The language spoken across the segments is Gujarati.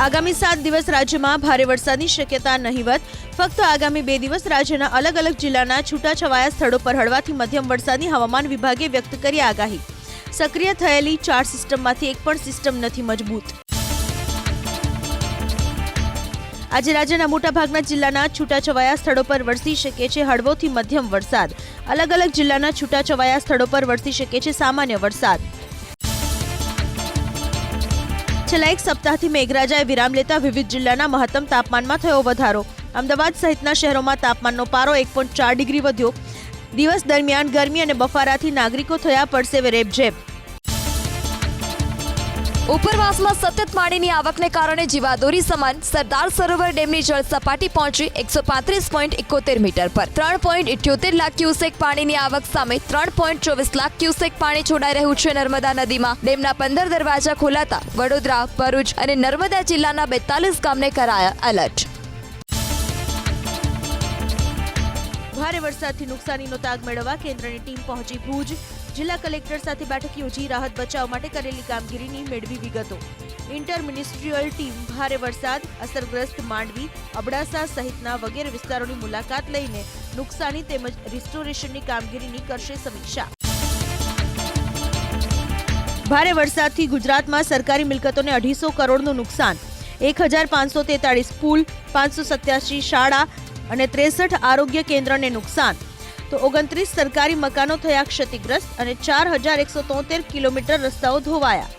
આગામી 7 દિવસ રાજ્યમાં ભારે વરસાદની શક્યતા નહિવત. ફક્ત આગામી 2 દિવસ રાજ્યના અલગ અલગ જિલ્લાના છૂટાછવાયા સ્થળો પર હળવાથી મધ્યમ વરસાદની હવામાન વિભાગે વ્યક્ત કરી આગાહી. સક્રિય થયેલી 4 સિસ્ટમમાંથી એક પણ સિસ્ટમ નથી મજબૂત. આજે રાજ્યના મોટાભાગના જિલ્લાના છૂટાછવાયા સ્થળો પર વરસી શકે છે હળવોથી મધ્યમ વરસાદ. અલગ અલગ જિલ્લાના છૂટાછવાયા સ્થળો પર વરસી શકે છે સામાન્ય વરસાદ. છેલ્લા એક સપ્તાહથી મેઘરાજાએ વિરામ લેતા વિવિધ જિલ્લાના મહત્તમ તાપમાનમાં થયો વધારો. અમદાવાદ સહિતના શહેરોમાં તાપમાનનો પારો 1.4 ડિગ્રી વધ્યો. દિવસ દરમિયાન ગરમી અને બફારાથી નાગરિકો થયા પરસેવે રેબઝેબ. ઉપરવાસમાં સતત પાણીની આવકને કારણે જીવાદોરી સમાન સરદાર સરોવર ડેમની જળ સપાટી પહોંચી 135.71 મીટર પર. 3.78 લાખ ક્યુસેક પાણીની આવક સામે 3.24 લાખ ક્યુસેક પાણી છોડાઈ રહ્યું છે નર્મદા નદીમાં. ડેમના 15 દરવાજા ખોલાતા વડોદરા, ભરૂચ અને નર્મદા જિલ્લાના 42 ગામને કરાયા એલર્ટ. ભારે વરસાદથી નુકસાનીનો તાગ મેળવવા કેન્દ્રની ટીમ પહોંચી ભુજ. જિલ્લા કલેક્ટર સાથે બેઠક યોજી રાહત બચાવ માટે કરેલી કામગીરીની મેળવી વિગતો. ઇન્ટર મિનિસ્ટ્રીયલ ટીમ ભારે વરસાદ અસરગ્રસ્ત માંડવી, અબડાસા સહિતના વગેરે વિસ્તારોની મુલાકાત લઈને નુકસાની તેમજ રિસ્ટોરેશનની કામગીરીની કરશે સમીક્ષા. ભારે વરસાદથી ગુજરાતમાં સરકારી મિલકતોને 250 કરોડનું નુકસાન. 1543 પુલ, 587 શાળા અને 63 આરોગ્ય કેન્દ્રને નુકસાન. તો 29 સરકારી મકાનો થયા ક્ષતિગ્રસ્ત અને 4173 કિલોમીટર રસ્તાઓ ધોવાયા.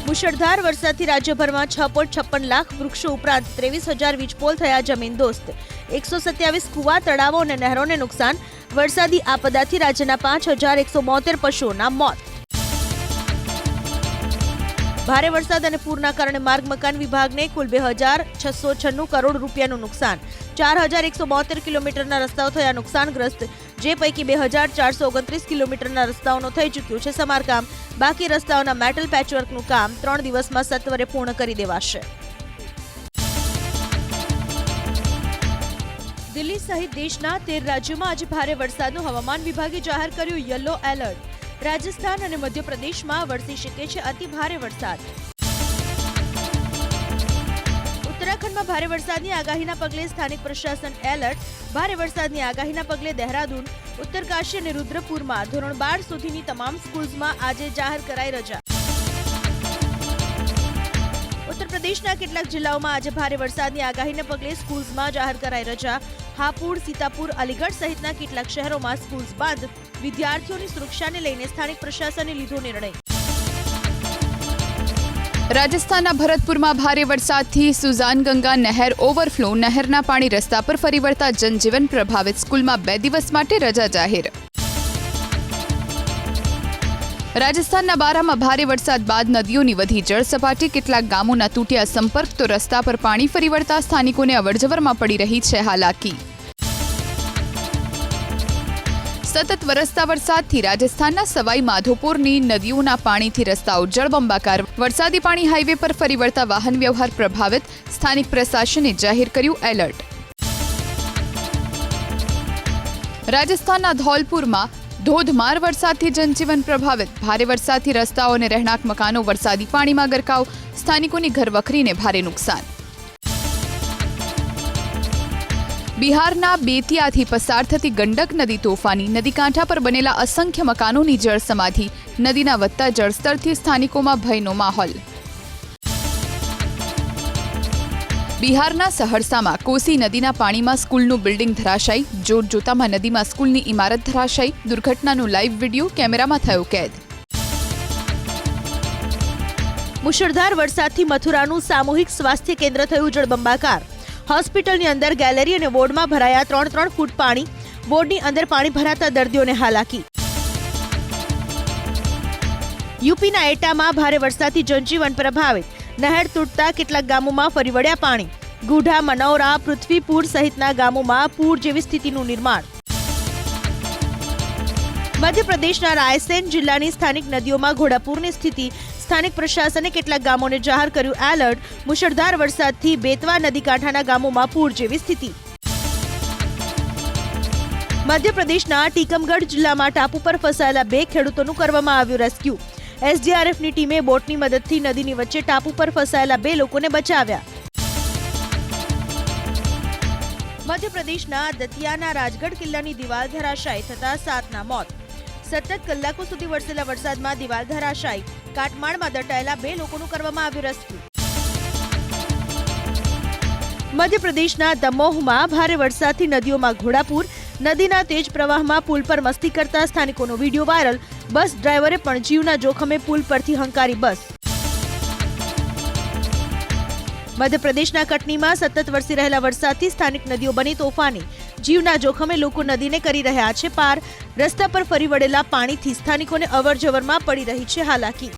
મુશળધાર વરસાદથી રાજ્યભરમાં 6.56 લાખ વૃક્ષો ઉપરાંત 23,000 વીજપોલ થયા જમીનદોસ્ત. 127 કુવા, તળાવો અને નહેરોને નુકસાન. વરસાદી આપદાથી રાજ્યના 5,172 પશુઓના મોત. ભારે વરસાદ અને પૂરના કારણે માર્ગ મકાન વિભાગને કુલ 2,696 કરોડ રૂપિયાનું નુકસાન. 4,172 કિલોમીટરના રસ્તાઓ થયા નુકસાનગ્રસ્ત, જે પૈકી 2,429 કિલોમીટરના રસ્તાઓનો થઈ ચૂક્યું છે સમારકામ. બાકી રસ્તાઓના મેટલ પેચવર્કનું કામ 3 દિવસમાં સત્વરે પૂર્ણ કરી દેવાશે. દિલ્હી સહિત દેશના 13 રાજ્યોમાં આજે ભારે વરસાદનું હવામાન વિભાગે જાહેર કર્યું યલો એલર્ટ. રાજસ્થાન અને મધ્યપ્રદેશમાં વરસી શકે છે અતિ ભારે વરસાદ. ઉત્તરાખંડમાં ભારે વરસાદની આગાહીના પગલે સ્થાનિક પ્રશાસન એલર્ટ. ભારે વરસાદની આગાહીના પગલે દહેરાદૂન, ઉત્તરકાશી અને રુદ્રપુરમાં ધોરણ 12 સુધીની તમામ સ્કૂલ્સમાં આજે જાહેર કરાઈ રજા. ઉત્તર પ્રદેશના કેટલાક જિલ્લાઓમાં આજે ભારે વરસાદની આગાહીને પગલે સ્કૂલ્સમાં જાહેર કરાઈ રજા. હાપુડ, સીતાપુર, અલીગઢ સહિતના કેટલાક શહેરોમાં સ્કૂલ્સ બંધ. વિદ્યાર્થીઓની સુરક્ષાને લઈને સ્થાનિક પ્રશાસને લીધો નિર્ણય. રાજસ્થાનના ભરતપુરમાં ભારે વરસાદથી સુઝાનગંગા નહેર ઓવરફ્લો. નહેરના પાણી રસ્તા પર ફરી વળતા જનજીવન પ્રભાવિત. સ્કૂલમાં 2 દિવસ માટે રજા જાહેર. રાજસ્થાનના બારામાં ભારે વરસાદ બાદ નદીઓની વધી જળ સપાટી. કેટલાક ગામોના તૂટ્યા સંપર્ક તો રસ્તા પર પાણી ફરી વળતા સ્થાનિકોને અવરજવરમાં પડી રહી છે હાલાકી. સતત વરસતા વરસાદથી રાજસ્થાનના સવાઈ માધોપુરની નદીઓના પાણીથી રસ્તાઓ જળબંબાકાર. વરસાદી પાણી હાઈવે પર ફરી વળતા વાહન વ્યવહાર પ્રભાવિત. સ્થાનિક પ્રશાસને જાહેર કર્યું એલર્ટ. રાજસ્થાનના ધૌલપુરમાં ધોધમાર વરસાદથી જનજીવન પ્રભાવિત. ભારે વરસાદથી રસ્તાઓ અને રહેણાંક મકાનો વરસાદી પાણીમાં ગરકાવ. સ્થાનિકોની ઘરવખરીને ભારે નુકસાન. બિહારના બેતિયાથી પસાર થતી ગંડક નદી તોફાની. નદી કાંઠા પર બનેલા અસંખ્ય મકાનોની જળ સમાધિ. નદીના વધતા જળસ્તરથી સ્થાનિકોમાં ભયનો માહોલ. બિહારના સહરસામાં કોસી નદીના પાણીમાં સ્કૂલનું બિલ્ડિંગ ધરાશાયી. જોતજોતામાં નદીમાં સ્કૂલની ઇમારત ધરાશાયી. દુર્ઘટનાનો લાઈવ વિડીયો કેમેરામાં થયો કેદ. મુશળધાર વરસાદથી મથુરાનું સામૂહિક સ્વાસ્થ્ય કેન્દ્ર થયું જળબંબાકાર. હોસ્પિટલની અંદર ગેલેરી અને વોર્ડમાં ભરાયા 3 ફૂટ પાણી. વોર્ડની અંદર પાણી ભરાતા દર્દીઓને હાલાકી. યુપીના એટામાં ભારે વરસાદથી જનજીવન પ્રભાવિત. નહેર તૂટતા કેટલાક ગામોમાં ફરી વળ્યા પાણી. ગુઢા, મનૌરા, પૃથ્વીપુર સહિતના ગામોમાં પૂર જેવી સ્થિતિનું નિર્માણ. મધ્યપ્રદેશના રાયસેન જિલ્લાની સ્થાનિક નદીઓમાં ઘોડાપૂરની સ્થિતિ. સ્થાનિક પ્રશાસને કેટલાક ગામોને જાહેર કર્યું એલર્ટ. મુશળધાર વરસાદથી બેતવા નદી કાંઠાના ગામોમાં પૂર જેવી સ્થિતિ. મધ્યપ્રદેશના ટીકમગઢ જિલ્લામાં ટાપુ પર ફસાયેલા 2 ખેડૂતોનું કરવામાં આવ્યું રેસ્ક્યુ. એસડીઆરએફની ટીમે બોટની મદદથી નદીની વચ્ચે ટાપુ પર ફસાયેલા 2 લોકોને બચાવ્યા. મધ્યપ્રદેશના દતિયાના રાજગઢ કિલ્લાની દિવાલ ધરાશાયી થતા 7ના મોત. સતત કલાકો સુધી વરસેલા વરસાદમાં દિવાલ ધરાશાયી, કાટમાળમાં દટાયેલા 2 લોકોનું કરવામાં આવ્યું રેસ્ક્યુ. મધ્યપ્રદેશના દમોહમાં ભારે વરસાદથી નદીઓમાં ઘોડાપૂર. નદીના તેજ પ્રવાહમાં પુલ પર મસ્તી કરતા સ્થાનિકોનો વિડીયો વાયરલ. બસ ડ્રાઈવરે પણ જીવના જોખમે પુલ પરથી હંકારી બસ. મધ્યપ્રદેશના કટનીમાં સતત વરસી રહેલા વરસાદથી સ્થાનિક નદીઓ બની તોફાની. જીવના જોખમે લોકો નદીને કરી રહ્યા છે પાર. રસ્તા પર ફરી વળેલા પાણીથી સ્થાનિકોને અવરજવરમાં પડી રહી છે હાલાકી.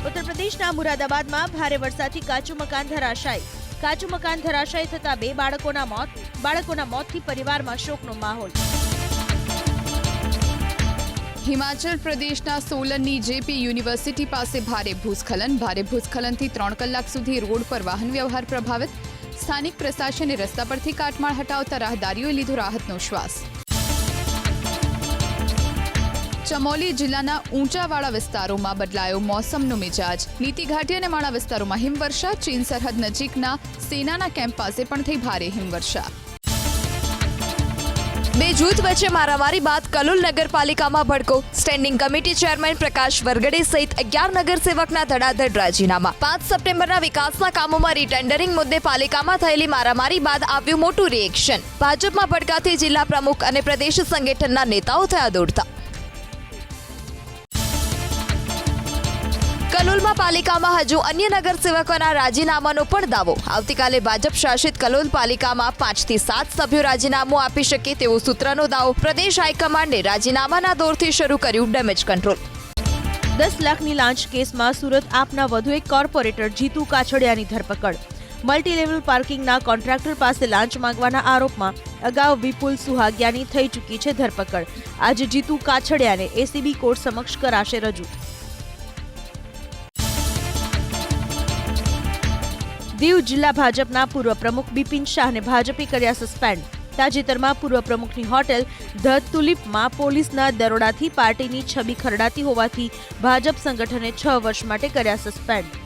ઉત્તર પ્રદેશના મુરાદાબાદમાં ભારે વરસાદથી કાચું મકાન ધરાશાયી. કાચું મકાન ધરાશાયી થતા 2 બાળકોના મોત. બાળકોના મોતથી પરિવારમાં શોકનો માહોલ. હિમાચલ પ્રદેશના સોલનની જેપી યુનિવર્સિટી પાસે ભારે ભૂસ્ખલન. ભારે ભૂસ્ખલનથી 3 કલાક સુધી રોડ પર વાહન વ્યવહાર પ્રભાવિત. સ્થાનિક પ્રશાસને રસ્તા પરથી કાટમાળ હટાવતા રાહદારીઓએ લીધો રાહતનો શ્વાસ. ચમોલી જિલ્લાના ઊંચાવાળા વિસ્તારોમાં બદલાયો મોસમનો મિજાજ. નીતિ ઘાટી અને માળા વિસ્તારોમાં હિમવર્ષા. ચીન સરહદ નજીકના સેનાના કેમ્પ પાસે પણ થઈ ભારે હિમવર્ષા. 2 જૂથ વચ્ચે મારામારી બાદ કલોલ નગરપાલિકામાં ભડકો. સ્ટેન્ડિંગ કમિટી ચેરમેન પ્રકાશ વરગડે સહિત 11 નગરસેવકના ધડાધડ રાજીનામા. 5 સપ્ટેમ્બરના વિકાસના કામોમાં રીટેન્ડરિંગ મુદ્દે પાલિકામાં થયેલી મારામારી બાદ આવ્યું મોટું રિએક્શન. ભાજપમાં ભડકાથી જિલ્લા પ્રમુખ અને પ્રદેશ સંગઠનના નેતાઓ થયા દોડતા. કલોલમાં પાલિકામાં હજુ અન્ય નગરસેવકોના રાજીનામાનો પણ દાવો. આવતીકાલે ભાજપ શાસિત કલોલ પાલિકામાં 5 થી 7 સભ્યો રાજીનામું આપી શકે તેવો સૂત્રનો દાવો. પ્રદેશ હાઈકમાન્ડે રાજીનામાના દોરથી શરૂ કર્યું ડેમેજ કંટ્રોલ. 10 લાખની લાંચ કેસમાં સુરત આપના વધુ એક કોર્પોરેટર જીતુ કાછડિયાની ધરપકડ. મલ્ટીલેવલ પાર્કિંગના કોન્ટ્રાક્ટર પાસે લાંચ માંગવાના આરોપમાં અગાઉ વિપુલ સુહાગિયાની થઈ ચૂકી છે ધરપકડ. આજે જીતુ કાછડિયાને એસીબી કોર્ટ સમક્ષ કરાશે રજૂ. દીવ જિલ્લા ભાજપના પૂર્વ પ્રમુખ બિપિન શાહને ભાજપે કર્યા સસ્પેન્ડ. તાજેતરમાં પૂર્વ પ્રમુખની હોટેલ ધ તુલિપમાં પોલીસના દરોડાથી પાર્ટીની છબી ખરડાતી હોવાથી ભાજપ સંગઠને 6 વર્ષ માટે કર્યા સસ્પેન્ડ.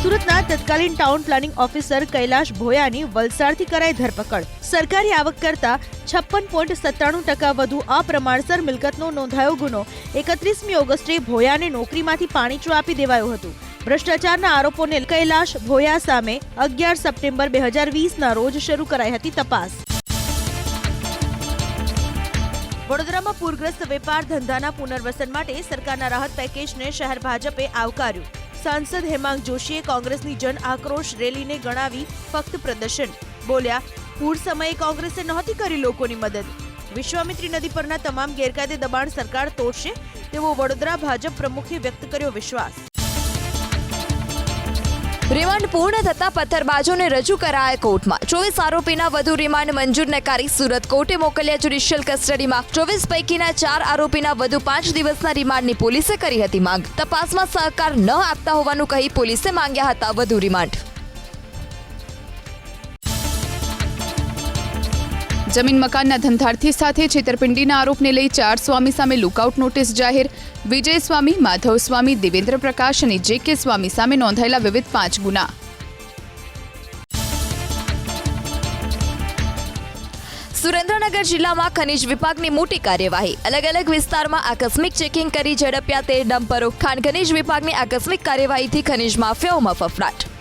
સુરતના તત્કાલીન ટાઉન પ્લાનિંગ ઓફિસર કૈલાશ ભોયાની વલસાડથી કરાઈ ધરપકડ. સરકારી આવક કરતા 56.97% વધુ અપ્રમાણસર મિલકતનો નોંધાયો ગુનો. 31મી ઓગસ્ટે ભોયાને નોકરીમાંથી પાણીચું આપી દેવાયું હતું. ભ્રષ્ટાચારના આરોપોને કૈલાશ ભોયા સામે 11 સપ્ટેમ્બર 2020ના રોજ શરૂ કરાઈ હતી તપાસ. વડોદરામાં પૂરગ્રસ્ત વેપાર ધંધાના પુનર્વસન માટે સરકારના રાહત પેકેજને શહેર ભાજપે આવકાર્યું. સાંસદ હેમાંગ જોશીએ કોંગ્રેસની જન આક્રોશ રેલીને ગણાવી ફક્ત પ્રદર્શન. બોલ્યા, પૂર સમયે કોંગ્રેસે નહોતી કરી લોકોની મદદ. વિશ્વામિત્રી નદી પરના તમામ ગેરકાયદે દબાણ સરકાર તોડશે તેવો વડોદરા ભાજપ પ્રમુખે વ્યક્ત કર્યો વિશ્વાસ. રિમાન્ડ પૂર્ણ થતા પથ્થરબાજોને રજૂ કરાયા કોર્ટમાં. 24 આરોપીના વધુ રિમાન્ડ મંજૂર નકારી. સુરત કોર્ટે મોકલ્યા જ્યુડિશિયલ કસ્ટડીમાં. 24 પૈકીના 4 આરોપીના વધુ 5 દિવસના રિમાન્ડની પોલીસે કરી હતી માંગ. તપાસમાં સહકાર ન આપતા હોવાનું કહી પોલીસે માંગ્યા હતા વધુ રિમાન્ડ. જમીન મકાનના ધંધાર્થી સાથે છેતરપિંડીના આરોપને લઈ 4 સ્વામી સામે લુકઆઉટ નોટિસ જાહેર. વિજય સ્વામી, માધવ સ્વામી, દેવેન્દ્ર પ્રકાશ અને જે.કે. સ્વામી સામે નોંધાયેલા વિવિધ 5 ગુના. સુરેન્દ્રનગર જિલ્લામાં ખનીજ વિભાગની મોટી કાર્યવાહી. અલગ અલગ વિસ્તારમાં આકસ્મિક ચેકિંગ કરી ઝડપ્યા 13 ડમ્પરો. ખાણ ખનીજ વિભાગની આકસ્મિક કાર્યવાહીથી ખનીજ માફિયાઓમાં ફફડાટ.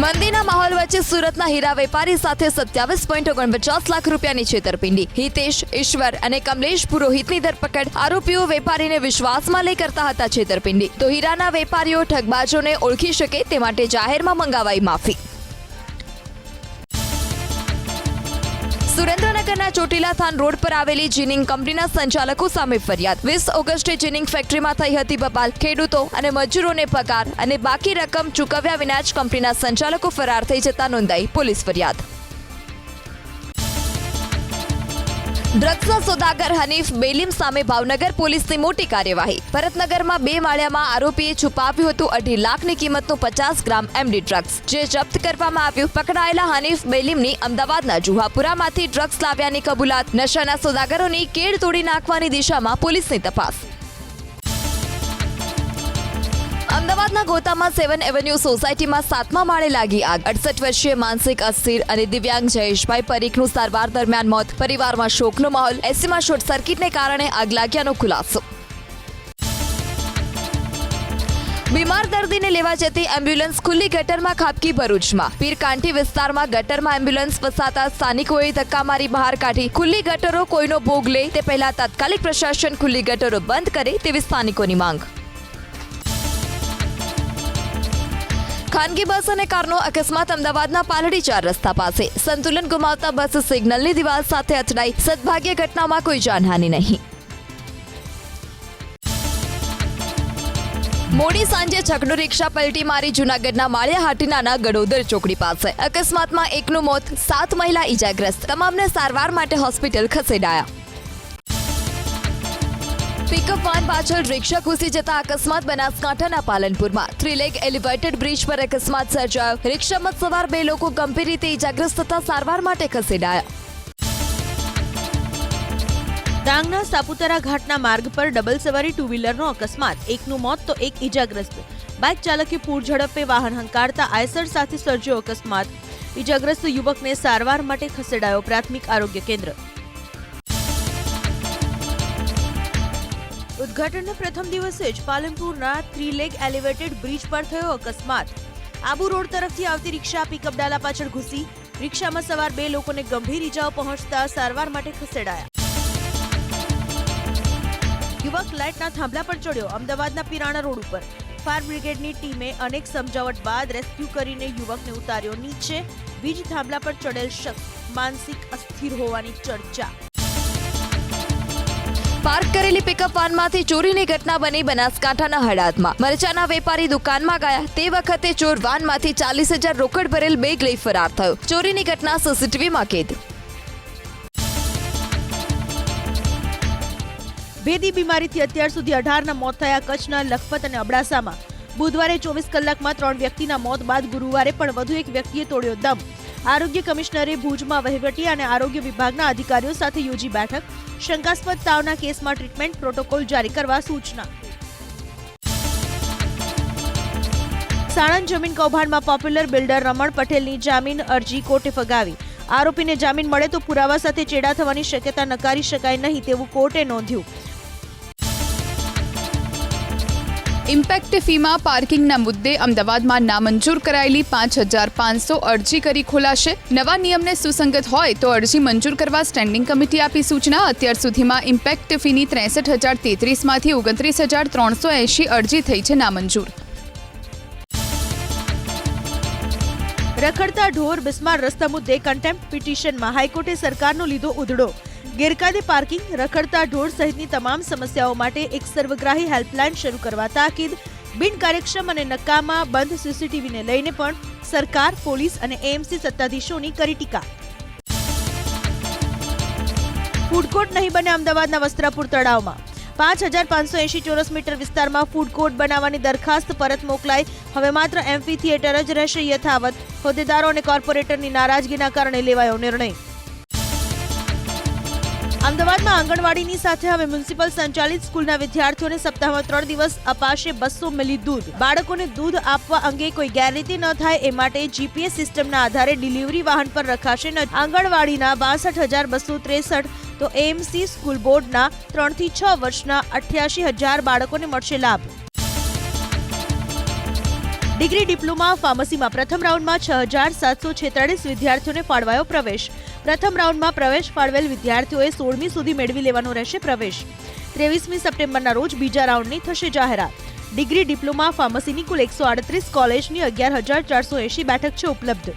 મંદીના માહોલ વચ્ચે સુરતના હીરા વેપારી સાથે 27.49 લાખ રૂપિયાની છેતરપિંડી. હિતેશ, ઈશ્વર અને કમલેશ પુરોહિતની ધરપકડ. આરોપીઓ વેપારીને વિશ્વાસમાં લઈ કરતા હતા છેતરપિંડી. તો હીરાના વેપારીઓ ઠગબાજોને ઓળખી શકે તે માટે જાહેરમાં મંગાવાઈ માફી. સુરેન્દ્રનગરના ચોટીલા થાન રોડ પર આવેલી જીનિંગ કંપનીના સંચાલકો સામે ફરિયાદ. 20 ઓગસ્ટે જીનિંગ ફેક્ટરીમાં થઈ હતી બબાલ. ખેડૂતો અને મજૂરોને પગાર અને બાકી રકમ ચૂકવ્યા વિના જ કંપનીના સંચાલકો ફરાર થઈ જતા નોંધાઈ પોલીસ ફરિયાદ. ડ્રગ્સના સોદાગર હનીફ બેલીમ સામે ભાવનગર પોલીસની મોટી કાર્યવાહી. ભરતનગરમાં 2 માળિયામાં આરોપીએ છુપાવ્યું હતું 2.5 લાખની કિંમતનું 50 ગ્રામ એમડી ડ્રગ્સ, જે જપ્ત કરવામાં આવ્યું. પકડાયેલા હનીફ બેલીમની અમદાવાદના જુહાપુરામાંથી ડ્રગ્સ લાવ્યાની કબૂલાત. નશાના સોદાગરોની કેડ તોડી નાખવાની દિશામાં પોલીસની તપાસ. અમદાવાદના ગોતામાં 7 એવન્યુ સોસાયટીમાં 7મા માળે લાગી આગ. 68 વર્ષીય માનસિક અસ્થિર અને દિવ્યાંગ જયેશભાઈ પરીખનું સારવાર દરમિયાન મોત. પરિવારમાં શોકનો માહોલ. એસીમાં શોર્ટ સર્કિટને કારણે આગ લાગ્યાનો ખુલાસો. બીમાર દર્દીને લેવા જતી એમ્બ્યુલન્સ ખુલ્લી ગટરમાં ખાબકી. ભરૂચમાં પીરકાંઠી વિસ્તારમાં ગટરમાં એમ્બ્યુલન્સ ફસાતા સ્થાનિકોએ ધક્કા મારી બહાર કાઢી. ખુલ્લી ગટરો કોઈનો ભોગ લે તે પહેલા તાત્કાલિક પ્રશાસન ખુલ્લી ગટરો બંધ કરે તેવી સ્થાનિકોની માંગ. ખાનગી બસ અને કારનો અકસ્માત. અમદાવાદના પાલડી 4 રસ્તા પાસે સંતુલન ગુમાવતા બસ સિગ્નલની દિવાલ સાથે અથડાઈ. સદભાગ્ય ઘટનામાં કોઈ જાનહાનિ નહીં. મોડી સાંજે છકડો રિક્ષા પલટી મારી. જૂનાગઢના માળિયા હાટીનાના ગડોદર ચોકડી પાસે અકસ્માતમાં એકનું મોત, 7 મહિલા ઈજાગ્રસ્ત. તમામને સારવાર માટે હોસ્પિટલ ખસેડાયા. પિકઅપ વાન પાછળ રિક્ષા ઘૂસી જતા અકસ્માત. બનાસકાંઠાના પાલનપુરમાં 3 લેગ એલિવેટેડ બ્રિજ પર અકસ્માત સર્જાયો. રિક્ષામાં સવાર 2 લોકો ગંભીર રીતે ઈજાગ્રસ્ત થતા સારવાર માટે ખસેડાયા. ડાંગના સાપુતારા ઘાટના માર્ગ પર ડબલ સવારી 2 વ્હીલરનો અકસ્માત. એકનું મોત તો એક ઈજાગ્રસ્ત. બાઇક ચાલકે પૂર ઝડપે વાહન હંકારતા આયસર સાથે સર્જ્યો અકસ્માત. ઈજાગ્રસ્ત યુવકને સારવાર માટે ખસેડાયો પ્રાથમિક આરોગ્ય કેન્દ્ર. ઉદ્ઘાટનના પ્રથમ દિવસે જ પાલનપુરના 3 લેગ એલિવેટેડ બ્રિજ પર થયો અકસ્માત. આબુ રોડ તરફથી આવતી રિક્ષા પિકઅપ ડાલા પાછળ ઘૂસી. રિક્ષામાં સવાર 2 લોકોને ગંભીર ઈજાઓ પહોંચતા સારવાર માટે ખસેડાયા. યુવક લાઇટના થાંભલા પર ચડ્યો. અમદાવાદના પિરાણા રોડ ઉપર ફાયર બ્રિગેડની ટીમે અનેક સમજાવટ બાદ રેસ્ક્યુ કરીને યુવકને ઉતાર્યો નીચે. વીજ થાંભલા પર ચડેલ શખ્સ માનસિક અસ્થિર હોવાની ચર્ચા. પાર્ક કરેલી પિકઅપ વાનમાંથી ચોરીની ઘટના બની. બનાસકાંઠાના હળાદમાં મરચાના વેપારી દુકાનમાં ગયા તે વખતે ચોર વાનમાંથી 40,000 રોકડ ભરેલ બેગ લઈ ફરાર થયો. ચોરીની ઘટના સીસીટીવીમાં કેદ. ભેદી બીમારીથી અત્યાર સુધી 18ના મોત થયા. કચ્છના લખપત અને અબડાસામાં બુધવારે 24 કલાકમાં 3 વ્યક્તિના મોત બાદ ગુરુવારે પણ વધુ એક વ્યક્તિએ તોડ્યો દમ. આરોગ્ય કમિશનરે ભુજમાં વહીવટી અને આરોગ્ય વિભાગના અધિકારીઓ સાથે યોજી બેઠક. શંકાસ્પદ તાવના કેસમાં ટ્રીટમેન્ટ પ્રોટોકોલ જારી કરવા સૂચના. સાણંદ જમીન કૌભાંડમાં પોપ્યુલર બિલ્ડર રમણ પટેલની જામીન અરજી કોર્ટે ફગાવી. આરોપીને જામીન મળે તો પુરાવા સાથે ચેડા થવાની શક્યતા નકારી શકાય નહીં તેવું કોર્ટે નોંધ્યું. ઇમ્પેક્ટ ફીમાં પાર્કિંગના મુદ્દે અમદાવાદમાં નામંજૂર કરાયેલી 5,500 અરજી કરી ખોલાશે. નવા નિયમને સુસંગત હોય તો અરજી મંજૂર કરવા સ્ટેન્ડિંગ કમિટી આપી સૂચના. અત્યાર સુધીમાં ઇમ્પેક્ટ ફીની 63,033માંથી 29,380 અરજી થઈ છે નામંજૂર. રખડતા ઢોર બિસ્માર રસ્તા મુદ્દે કન્ટેમ્પ્ટ પિટિશનમાં હાઈકોર્ટે સરકારનો લીધો ઉધડો. ગેરકાયદે પાર્કિંગ, રખડતા ઢોર સહિતની તમામ સમસ્યાઓ માટે એક સર્વગ્રાહી હેલ્પલાઇન શરૂ કરવા તાકીદ. બિનકાર્યક્ષમ અને નકામા બંધ સીસીટીવીને લઈને પણ સરકાર, પોલીસ અને એએમસી સત્તાધીશોની કરી ટીકા. ફૂડકોર્ટ નહીં બને અમદાવાદના વસ્ત્રાપુર તળાવમાં. 5,580 ચોરસ મીટર વિસ્તારમાં ફૂડ કોર્ટ બનાવવાની દરખાસ્ત પરત મોકલાઈ. હવે માત્ર એમ્ફી થિયેટર જ રહેશે યથાવત. હોદ્દેદારો અને કોર્પોરેટરની નારાજગીના કારણે લેવાયો નિર્ણય. અમદાવાદમાં આંગણવાડીની સાથે હવે મ્યુનિસિપલ સંચાલિત સ્કૂલના વિદ્યાર્થીઓને સપ્તાહમાં 3 દિવસ અપાશે 200 મિલી દૂધ. બાળકોને દૂધ આપવા અંગે કોઈ ગેરરીતિ ન થાય એ માટે જીપીએસ સિસ્ટમના આધારે ડિલિવરી વાહન પર રખાશે આંગણવાડીના 62,263 તો એએમસી સ્કૂલ બોર્ડના 3 થી 6 વર્ષના 88,000 બાળકોને મળશે લાભ. ડિગ્રી ડિપ્લોમા ફાર્મસીમાં પ્રથમ રાઉન્ડમાં 6,746 વિદ્યાર્થીઓને ફાળવાયો પ્રવેશ. પ્રથમ રાઉન્ડમાં પ્રવેશ ફાળવેલ વિદ્યાર્થીઓએ 16મી સુધી મેળવી લેવાનો રહેશે પ્રવેશ. 23મી સપ્ટેમ્બરના રોજ બીજા રાઉન્ડની થશે જાહેરાત. ડિગ્રી ડિપ્લોમા ફાર્મસીની કુલ 138 કોલેજની 11,480 બેઠક છે ઉપલબ્ધ.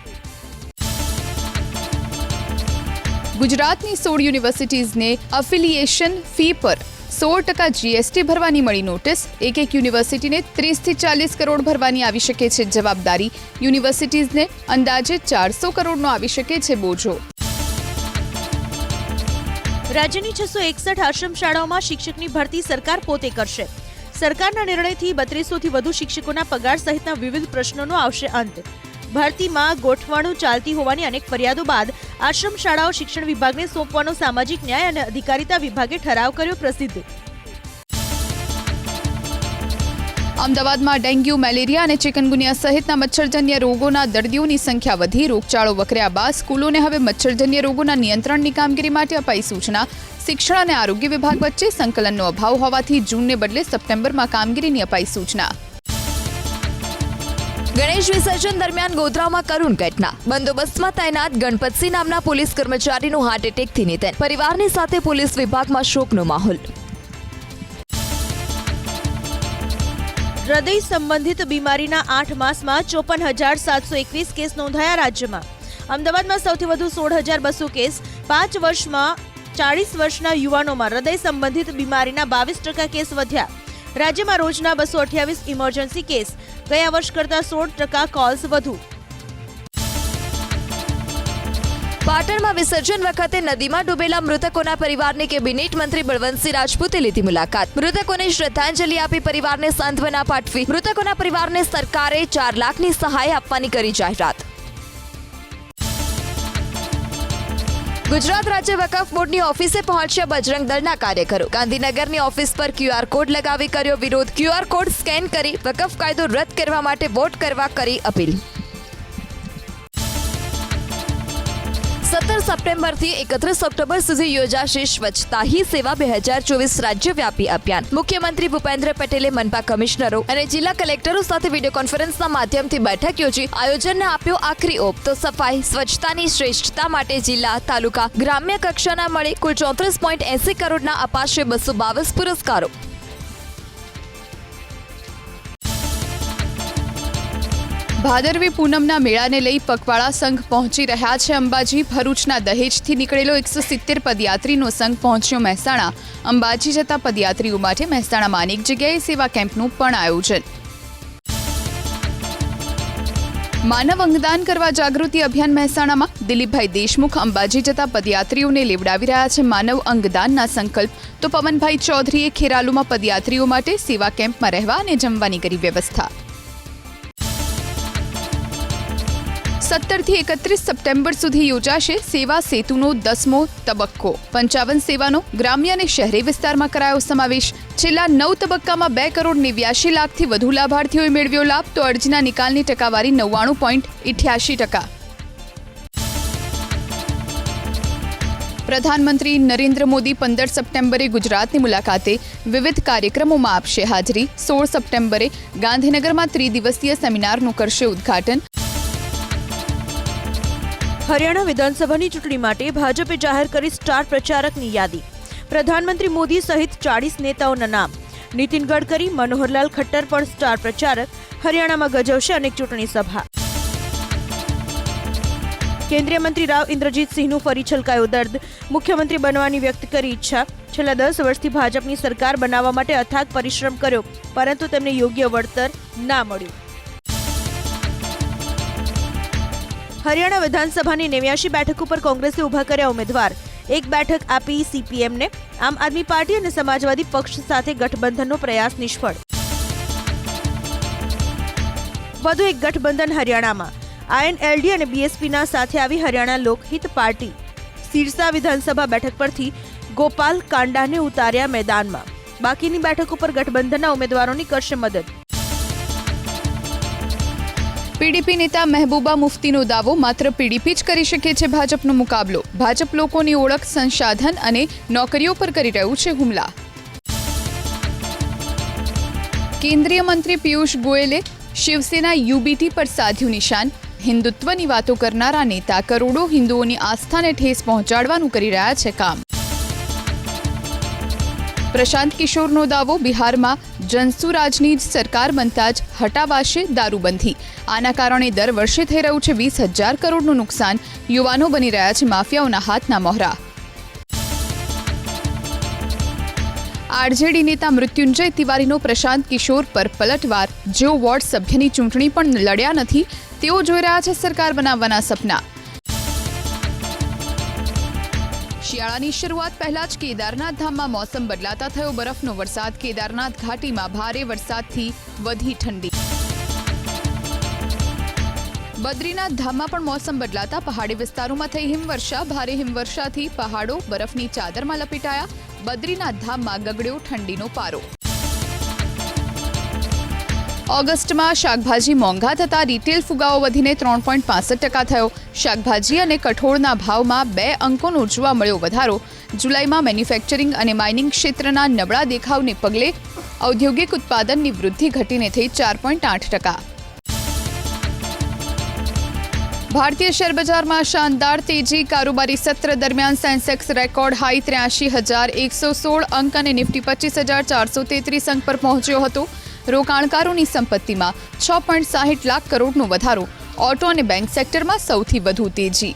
ગુજરાતની 16 યુનિવર્સિટીઝને અફિલિયેશન ફી પર 16% જીએસટી ભરવાની મળી નોટિસ. એક યુનિવર્સિટીને 30 થી 40 કરોડ ભરવાની આવી શકે છે જવાબદારી. યુનિવર્સિટીઝને અંદાજે 400 કરોડનો આવી શકે છે બોજો. રાજ્યની 661 આશ્રમ શાળાઓમાં શિક્ષકની ભરતી સરકાર પોતે કરશે. સરકારના નિર્ણયથી 3200થી વધુ શિક્ષકોના પગાર સહિતના વિવિધ પ્રશ્નોનો આવશે અંત. ભરતીમાં ગોઠવણો ચાલતી હોવાની અનેક ફરિયાદો બાદ આશ્રમ શાળાઓ શિક્ષણ વિભાગને સોંપવાનો સામાજિક ન્યાય અને અધિકારીતા વિભાગે ઠરાવ કર્યો પ્રસિદ્ધ. અમદાવાદમાં ડેન્ગ્યુ, મેલેરિયા અને ચિકનગુનિયા સહિતના મચ્છરજન્ય રોગોના દર્દીઓની સંખ્યા વધી. રોગચાળો વકર્યા બાદ સ્કૂલોને હવે મચ્છરજન્ય રોગોના નિયંત્રણની કામગીરી માટે અપાઈ સૂચના. શિક્ષણ અને આરોગ્ય વિભાગ વચ્ચે સંકલનનો અભાવ હોવાથી જૂનને બદલે સપ્ટેમ્બરમાં કામગીરીની અપાઈ સૂચના. ગણેશ વિસર્જન દરમિયાન ગોધરામાં કરુણ ઘટના. બંદોબસ્તમાં તૈનાત ગણપતસિંહ નામના પોલીસ કર્મચારીનું હાર્ટ એટેકથી નિધન. પરિવારની સાથે પોલીસ વિભાગમાં શોકનો માહોલ. હૃદય સંબંધિત બીમારીના 8 માસમાં 54,721 કેસ નોંધાયા રાજ્યમાં. અમદાવાદમાં સૌથી વધુ 16,200 કેસ. 5 વર્ષમાં 40 વર્ષના યુવાનોમાં હૃદય સંબંધિત બીમારીના 22% કેસ વધ્યા. રાજ્યમાં રોજના 228 ઇમરજન્સી કેસ. ગયા વર્ષ કરતાં 16% કોલ્સ વધુ. પાટણમાં વિસર્જન વખતે નદીમાં ડૂબેલા મૃતકોના પરિવારની કેબિનેટ મંત્રી બળવંતસિંહ રાજપૂતે લીધી મુલાકાત. મૃતકોને શ્રદ્ધાંજલિ આપી પરિવારને સાંત્વના પાઠવી. મૃતકોના પરિવારને સરકારે 4 લાખની સહાય આપવાની કરી જાહેરાત. ગુજરાત રાજ્ય વકફ બોર્ડની ઓફિસે પહોંચ્યા બજરંગ દળના કાર્યકરો. ગાંધીનગરની ઓફિસ પર QR કોડ લગાવી કર્યો વિરોધ. QR કોડ સ્કેન કરી વકફ કાયદો રદ કરવા માટે વોટ કરવા કરી અપીલ. 17 સપ્ટેમ્બરથી 31 ઓક્ટોબર સુધી યોજાશે સ્વચ્છતા હી સેવા 2024 રાજ્યવ્યાપી અભિયાન. મુખ્યમંત્રી ભૂપેન્દ્ર પટેલે મનપા કમિશનરો અને જિલ્લા કલેક્ટરો સાથે વિડીયો કોન્ફરન્સના માધ્યમથી બેઠક યોજી આયોજનને આપ્યો આખરી ઓપ. તો સફાઈ સ્વચ્છતાની શ્રેષ્ઠતા માટે જિલ્લા, તાલુકા, ગ્રામ્ય કક્ષાના મળી કુલ 34.80 કરોડના અપાશે 222 પુરસ્કારો. ભાદરવી પૂનમના મેળાને લઈ પગપાળા સંઘ પહોંચી રહ્યા છે અંબાજી. ભરૂચના દહેજથી નીકળેલો 170 પદયાત્રીનો સંઘ પહોંચ્યો મહેસાણા. અંબાજી જતા પદયાત્રીઓ માટે મહેસાણામાં અનેક જગ્યાએ સેવા કેમ્પનું પણ આયોજન. માનવ અંગદાન કરવા જાગૃતિ અભિયાન મહેસાણામાં. દિલીપભાઈ દેશમુખ અંબાજી જતા પદયાત્રીઓને લેવડાવી રહ્યા છે માનવ અંગદાનના સંકલ્પ. તો પવનભાઈ ચૌધરીએ ખેરાલુમાં પદયાત્રીઓ માટે સેવા કેમ્પમાં રહેવા અને જમવાની કરી વ્યવસ્થા. 17 થી 31 સપ્ટેમ્બર સુધી યોજાશે સેવા સેતુનો 10મો તબક્કો. 55 સેવાનો ગ્રામ્ય અને શહેરી વિસ્તારમાં કરાયો સમાવેશ. છેલ્લા 9 તબક્કામાં 2,89 લાખથી વધુ લાભાર્થીઓએ મેળવ્યો લાભ. તો અરજીના નિકાલની ટકાવારી 99.88%. પ્રધાનમંત્રી નરેન્દ્ર મોદી 15 સપ્ટેમ્બરે ગુજરાતની મુલાકાતે. વિવિધ કાર્યક્રમોમાં આપશે હાજરી. 16 સપ્ટેમ્બરે ગાંધીનગરમાં ત્રિદિવસીય સેમિનારનું કરશે ઉદ્ઘાટન. હરિયાણા વિધાનસભાની ચૂંટણી માટે ભાજપે જાહેર કરી સ્ટાર પ્રચારકની યાદી. પ્રધાનમંત્રી મોદી સહિત 40 નેતાઓના નામ. નીતિન ગડકરી, મનોહરલાલ ખટ્ટર પણ સ્ટાર પ્રચારક. હરિયાણામાં ગજવશે અનેક ચૂંટણી સભા. કેન્દ્રીય મંત્રી રાવ ઇન્દ્રજીતસિંહનું ફરી છલકાયો દર્દ. મુખ્યમંત્રી બનવાની વ્યક્ત કરી ઈચ્છા. છેલ્લા 10 વર્ષથી ભાજપની સરકાર બનાવવા માટે અથાગ પરિશ્રમ કર્યો, પરંતુ તેમને યોગ્ય વળતર ના મળ્યું. હરિયાણા વિધાનસભાની 89 બેઠક ઉપર કોંગ્રેસે ઉભા કર્યા ઉમેદવાર. 1 બેઠક આપી CPMને. આમ આદમી પાર્ટી અને સમાજવાદી પક્ષ સાથે ગઠબંધનનો પ્રયાસ નિષ્ફળ. વધુ એક ગઠબંધન હરિયાણામાં. INLD અને BSPના સાથે આવી હરિયાણા લોકહિત પાર્ટી. સિરસા વિધાનસભા બેઠક પરથી ગોપાલ કાંડાને ઉતાર્યા મેદાનમાં. બાકીની બેઠક ઉપર ગઠબંધનના ઉમેદવારોની કરશે મદદ. પીડીપી નેતા મહેબૂબા મુફ્તીનો દાવો. માત્ર પીડીપી જ કરી શકે છે ભાજપનો મુકાબલો. ભાજપ લોકોની ઓળખ, સંસાધન અને નોકરીઓ પર કરી રહ્યું છે હુમલા. કેન્દ્રીય મંત્રી પિયુષ ગોયલે શિવસેના UBT પર સાધ્યું નિશાન. હિન્દુત્વની વાતો કરનારા નેતા કરોડો હિન્દુઓની આસ્થાને ઠેસ પહોંચાડવાનું કરી રહ્યા છે કામ. પ્રશાંત કિશોરનો દાવો. બિહારમાં જનસુરાજની સરકાર બનતા જ હટાવાશે દારૂબંધી. આના કારણે દર વર્ષે થઈ રહ્યું છે 20,000 કરોડનું નુકસાન. યુવાનો બની રહ્યા છે માફિયાઓના હાથના મોહરા. આરજેડી નેતા મૃત્યુંજય તિવારીનો પ્રશાંત કિશોર પર પલટવાર. જેઓ વોર્ડ સભ્યની ચૂંટણી પણ લડ્યા નથી, તેઓ જોઈ રહ્યા છે સરકાર બનાવવાના સપના. શિયાળાની શરૂઆત પહેલા જ કેદારનાથ ધામમાં મોસમ બદલાતા થયો બરફનો વરસાદ. કેદારનાથ ઘાટીમાં ભારે વરસાદથી વધી ઠંડી. બદ્રીનાથ ધામમાં પણ મોસમ બદલાતા પહાડી વિસ્તારોમાં થઈ હિમવર્ષા. ભારે હિમવર્ષાથી પહાડો બરફની ચાદરમાં લપેટાયા. બદ્રીનાથ ધામમાં ગગડ્યો ઠંડીનો પારો. ઓગસ્ટમાં શાકભાજી મોંઘા થતા રિટેલ ફુગાવો વધીને 3.65% થયો. શાકભાજી અને કઠોળના ભાવમાં 2 અંકોનો જોવા મળ્યો વધારો. જુલાઈમાં મેન્યુફેક્ચરિંગ અને માઇનિંગ ક્ષેત્રના નબળા દેખાવને પગલે ઔદ્યોગિક ઉત્પાદનની વૃદ્ધિ ઘટીને થઈ 4.8%. ભારતીય શેરબજારમાં શાનદાર તેજી. કારોબારી સત્ર દરમિયાન સેન્સેક્સ રેકોર્ડ હાઈ 83,116 અંક અને નિફ્ટી 25,433 અંક પર પહોંચ્યો હતો. રોકાણકારોની સંપત્તિમાં 6.60 લાખ કરોડનો વધારો. ઓટો અને બેંક સેક્ટરમાં સૌથી વધુ તેજી.